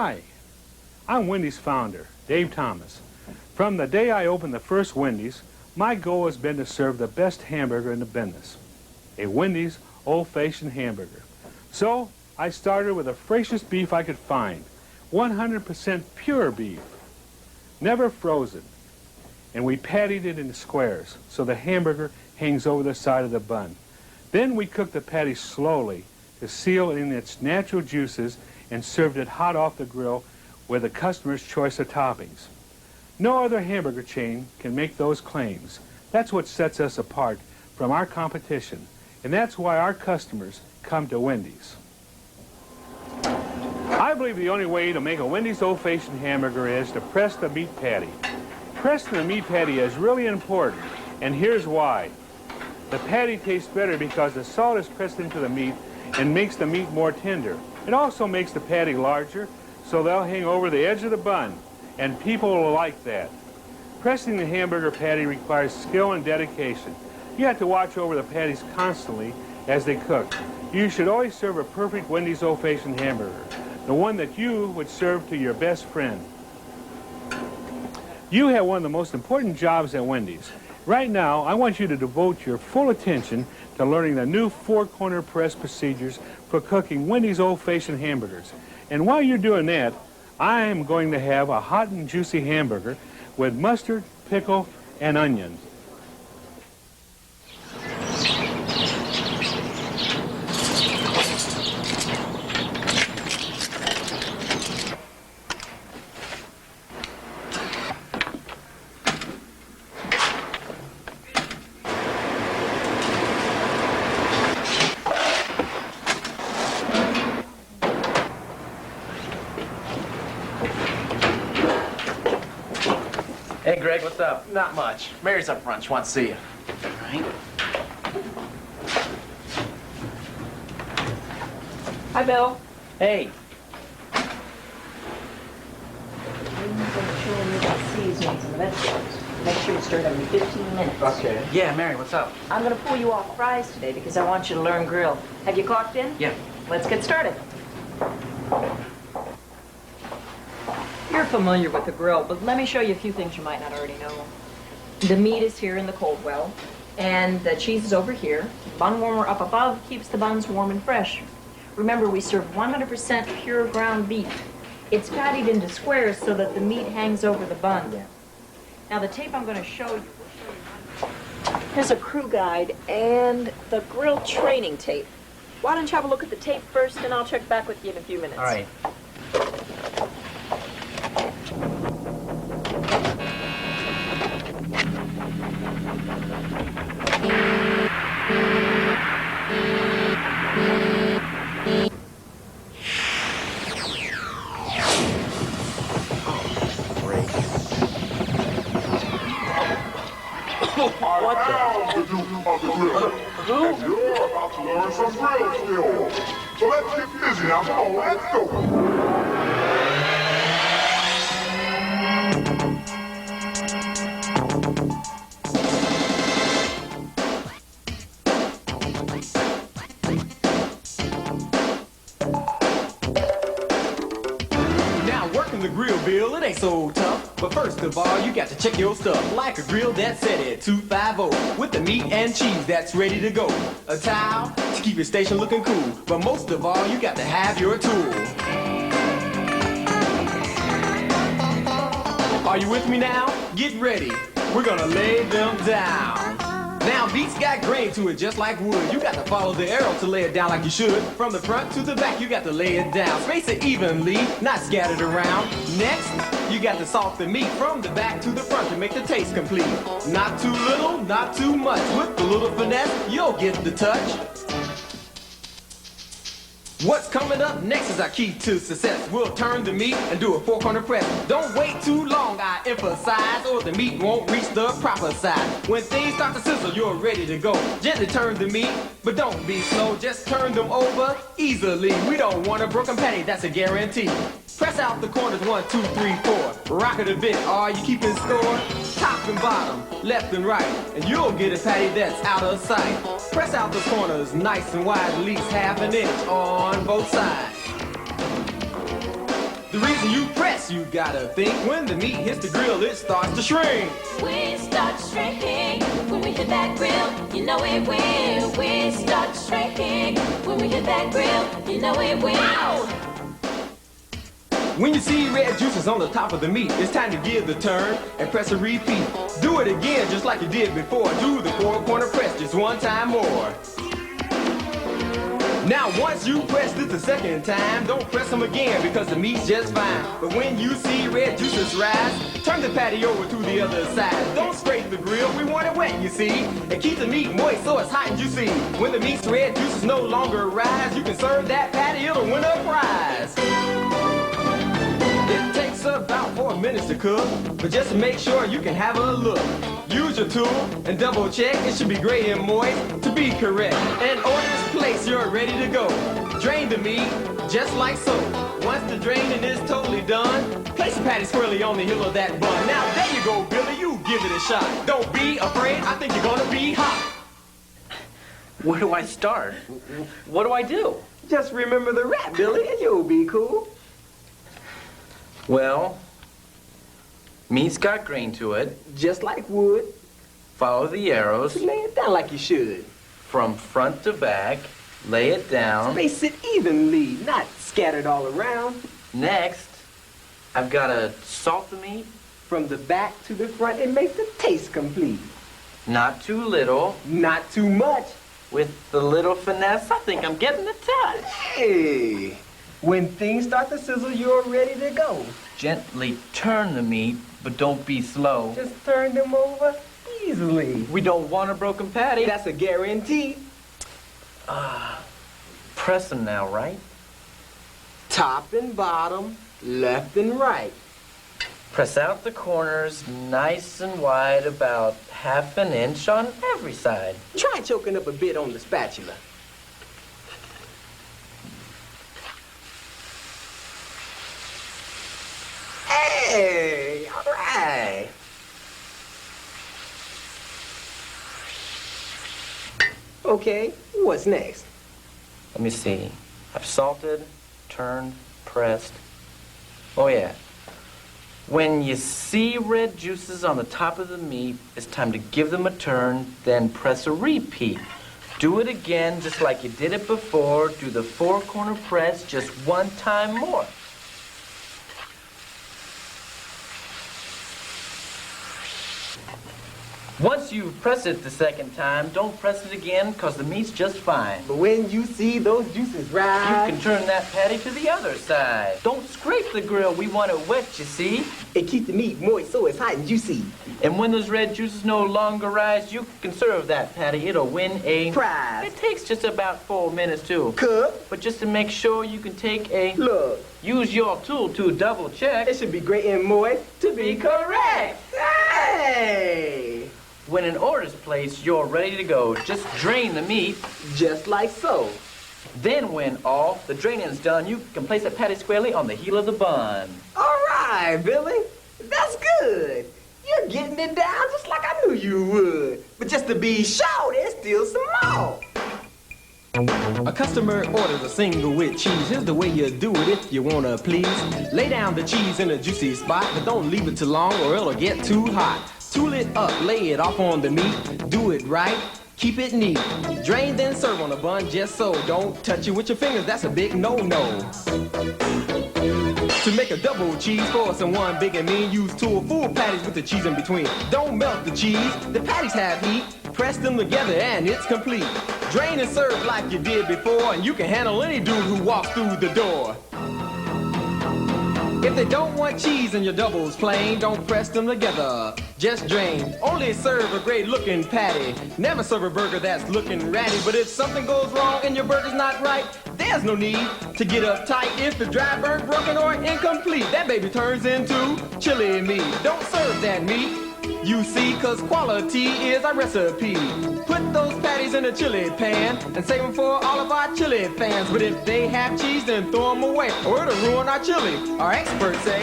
Hi, I'm Wendy's founder, Dave Thomas. From the day I opened the first Wendy's, my goal has been to serve the best hamburger in the business, a Wendy's old-fashioned hamburger. So I started with the freshest beef I could find, 100% pure beef, never frozen. And we pattied it into squares so the hamburger hangs over the side of the bun. Then we cooked the patty slowly to seal in its natural juices and served it hot off the grill with the customer's choice of toppings. No other hamburger chain can make those claims. That's what sets us apart from our competition, and that's why our customers come to Wendy's. I believe the only way to make a Wendy's old-fashioned hamburger is to press the meat patty. Pressing the meat patty is really important, and here's why. The patty tastes better because the salt is pressed into the meat and makes the meat more tender. It also makes the patty larger, so they'll hang over the edge of the bun, and people will like that. Pressing the hamburger patty requires skill and dedication. You have to watch over the patties constantly as they cook. You should always serve a perfect Wendy's old-fashioned hamburger, the one that you would serve to your best friend. You have one of the most important jobs at Wendy's. Right now, I want you to devote your full attention to learning the new four-corner press procedures for cooking Wendy's old-fashioned hamburgers. And while you're doing that, I am going to have a hot and juicy hamburger with mustard, pickle, and onion. Hey, Greg, what's up? Not much. Mary's up front. She wants to see you. All right. Hi, Bill. Hey. Seasonings and vegetables. Make sure you stir them in 15 minutes. Okay. Yeah, Mary, what's up? I'm going to pull you off fries today because I want you to learn grill. Have you clocked in? Yeah. Let's get started. You're familiar with the grill, but let me show you a few things you might not already know. The meat is here in the cold well, and the cheese is over here. Bun warmer up above keeps the buns warm and fresh. Remember, we serve 100% pure ground beef. It's pattied into squares so that the meat hangs over the bun. Yeah. Now, the tape I'm going to show you will show you. Here's a crew guide and the grill training tape. Why don't you have a look at the tape first, and I'll check back with you in a few minutes. All right. What the? And you're about to learn some grill skills. So let's get busy now. Come on, let's go. The grill, Bill, it ain't so tough. But first of all, you got to check your stuff. Like a grill that's set at 250 with the meat and cheese that's ready to go. A towel to keep your station looking cool. But most of all, you got to have your tool. Are you with me now? Get ready. We're gonna lay them down. Now, beats got grain to it just like wood. You got to follow the arrow to lay it down like you should. From the front to the back, you got to lay it down. Space it evenly, not scattered around. Next, you got to salt the meat from the back to the front to make the taste complete. Not too little, not too much. With a little finesse, you'll get the touch. What's coming up next is our key to success. We'll turn the meat and do a four-corner press. Don't wait too long, I emphasize, or the meat won't reach the proper size. When things start to sizzle, you're ready to go. Gently turn the meat, but don't be slow. Just turn them over easily. We don't want a broken patty, that's a guarantee. Press out the corners, 1, 2, 3, 4. Rock it a bit, are you keeping score? Top and bottom, left and right, and you'll get a patty that's out of sight. Press out the corners nice and wide, at least half an inch on both sides. The The reason you press, you gotta think. When the meat hits the grill, it starts to shrink. We start shrinking when we hit that grill. You know it will. We start shrinking when we hit that grill. You know it will. When you see red juices on the top of the meat, it's time to give the turn and press a repeat. Do it again just like you did before. Do the four-corner press just one time more. Now once you press this the second time, don't press them again because the meat's just fine. But when you see red juices rise, turn the patty over to the other side. Don't scrape the grill, we want it wet, you see. And keep the meat moist so it's hot and juicy. When the meat's red juices no longer rise, you can serve that patty, it'll win a prize. It takes about 4 minutes to cook, but just to make sure you can have a look. Use your tool and double check, it should be gray and moist to be correct. And order's place, you're ready to go. Drain the meat, just like so. Once the draining is totally done, place the patty squarely on the heel of that bun. Now there you go, Billy, you give it a shot. Don't be afraid, I think you're gonna be hot. Where do I start? What do I do? Just remember the rap, Billy, and you'll be cool. Well, meat's got grain to it. Just like wood. Follow the arrows. Lay it down like you should. From front to back. Lay it down. Space it evenly, not scattered all around. Next, I've got to salt the meat. From the back to the front, it makes the taste complete. Not too little. Not too much. With the little finesse, I think I'm getting the touch. Hey, when things start to sizzle, you're ready to go. Gently turn the meat, but don't be slow. Just turn them over easily. We don't want a broken patty. That's a guarantee. Press them now, right? Top and bottom, left and right. Press out the corners nice and wide, about 1/2 inch on every side. Try choking up a bit on the spatula. Hey, all right. Okay, what's next? Let me see. I've salted, turned, pressed. Oh yeah. When you see red juices on the top of the meat, it's time to give them a turn, then press a repeat. Do it again just like you did it before. Do the four-corner press just one time more. Once you press it the second time, don't press it again, because the meat's just fine. But when you see those juices rise, You can turn that patty to the other side. Don't scrape the grill, we want it wet, you see. it keeps the meat moist so it's hot and juicy. And when those red juices no longer rise, you can serve that patty. It'll win a prize. It takes just about 4 minutes to cook. But just to make sure, you can take a look. Use your tool to double check. It should be great and moist to be correct. Hey! When an order's placed, you're ready to go. Just drain the meat. Just like so. Then when all the draining's done, you can place that patty squarely on the heel of the bun. All right, Billy. That's good. You're getting it down just like I knew you would. But just to be sure, there's still some more. A customer orders a single with cheese. Here's the way you do it if you wanna please. Lay down the cheese in a juicy spot, but don't leave it too long or it'll get too hot. Tool it up, lay it off on the meat. Do it right, keep it neat. Drain then serve on a bun just so. Don't touch it with your fingers, that's a big no-no. To make a double cheese for someone big and mean, use two or full patties with the cheese in between. Don't melt the cheese, the patties have heat. Press them together and it's complete. Drain and serve like you did before, and you can handle any dude who walks through the door. If they don't want cheese in your doubles plain, don't press them together, just drain. Only serve a great looking patty. Never serve a burger that's looking ratty. But if something goes wrong and your burger's not right, there's no need to get uptight. If the dry, burnt, broken, or incomplete, that baby turns into chili meat. Don't serve that meat, you see, cause quality is our recipe. Put those patties in a chili pan and save them for all of our chili fans. But if they have cheese, then throw them away, or it'll ruin our chili, our experts say.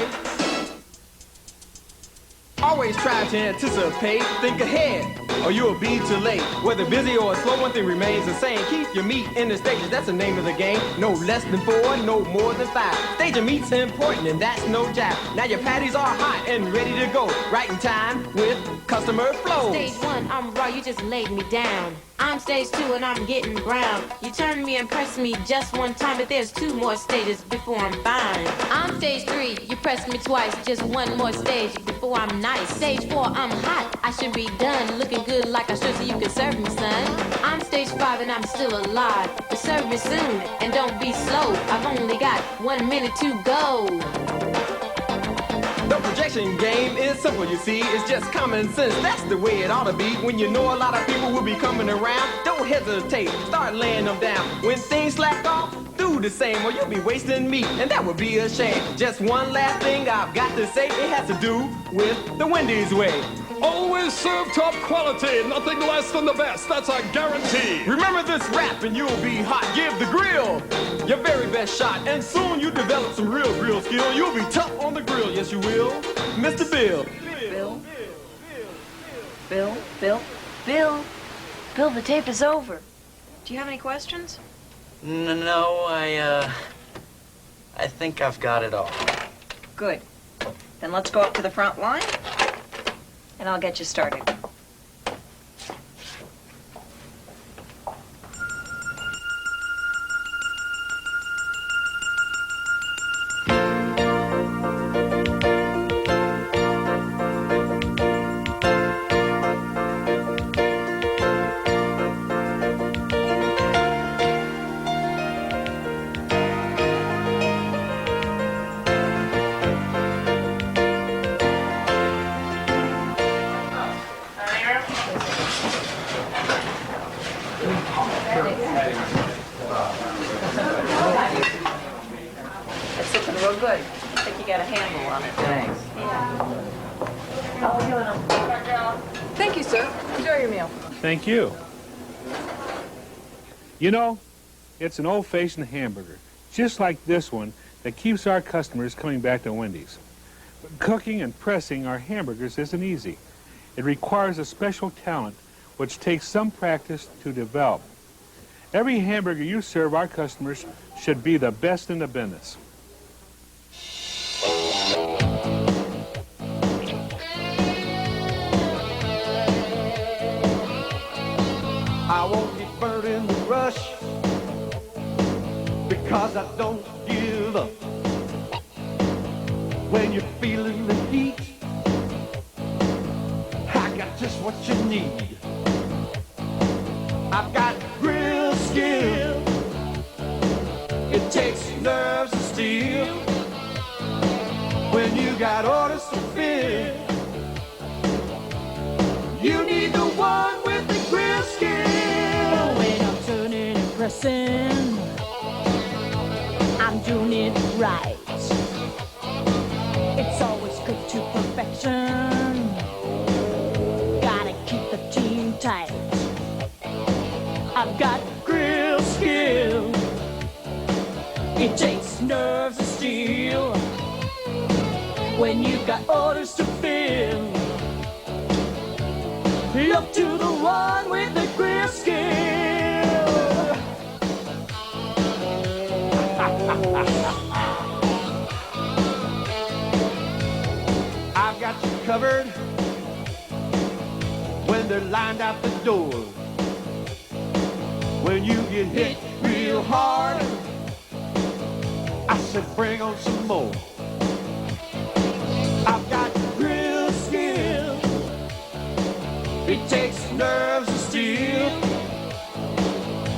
Always try to anticipate, think ahead. or you'll be too late. Whether busy or slow, one thing remains the same. Keep your meat in the stages, that's the name of the game. No less than 4, no more than 5. Staging meat's important, and that's no jab. Now your patties are hot and ready to go. Right in time with customer flow. Stage 1, I'm raw, you just laid me down. I'm stage 2 and I'm getting brown. You turn me and press me just one time, but there's 2 more stages before I'm fine. I'm stage 3, you press me twice, just 1 more stage before I'm nice. Stage 4, I'm hot, I should be done, looking good like I should so you can serve me, son. I'm stage 5 and I'm still alive, but serve me soon and don't be slow. I've only got 1 minute to go. The projection game is simple, you see. It's just common sense. That's the way it ought to be. When you know a lot of people will be coming around, don't hesitate. Start laying them down. When things slack off, do the same or you'll be wasting meat, and that would be a shame. Just one last thing I've got to say. It has to do with the Wendy's way. Always serve top quality, nothing less than the best, that's a guarantee. Remember this rap and you'll be hot. Give the grill your very best shot, and soon you develop some real grill skill. You'll be tough on the grill, yes you will. Mr. Bill. Bill, the tape is over. Do you have any questions? No, I think I've got it all. Good. Then let's go up to the front line, and I'll get you started. It's looking real good. I think you got a handle on it. Thanks. Thank you, sir. Enjoy your meal. Thank you. You know, it's an old-fashioned hamburger, just like this one, that keeps our customers coming back to Wendy's. But cooking and pressing our hamburgers isn't easy. It requires a special talent, which takes some practice to develop. Every hamburger you serve our customers should be the best in the business. I won't get burned in the rush because I don't give up. When you're feeling the heat, I got just what you need. I've got grill skill. It takes nerves of steel. When you got orders to fill, you need the one with the grill skill. When I'm turning and pressing, I'm doing it right. It's always cooked to perfection. Gotta keep the team tight. I've got grill skill. It takes nerves of steel. When you've got orders to fill, look to the one with the grill skill. I've got you covered when they're lined out the door. When you get hit real hard, I said bring on some more. I've got grill skill. It takes nerves of steel.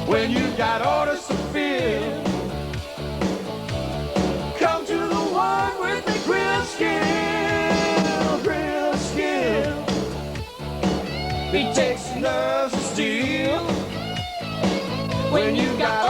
When you got orders to fill, come to the one with the grill skill. Grill skill. It takes nerves of steel. When you got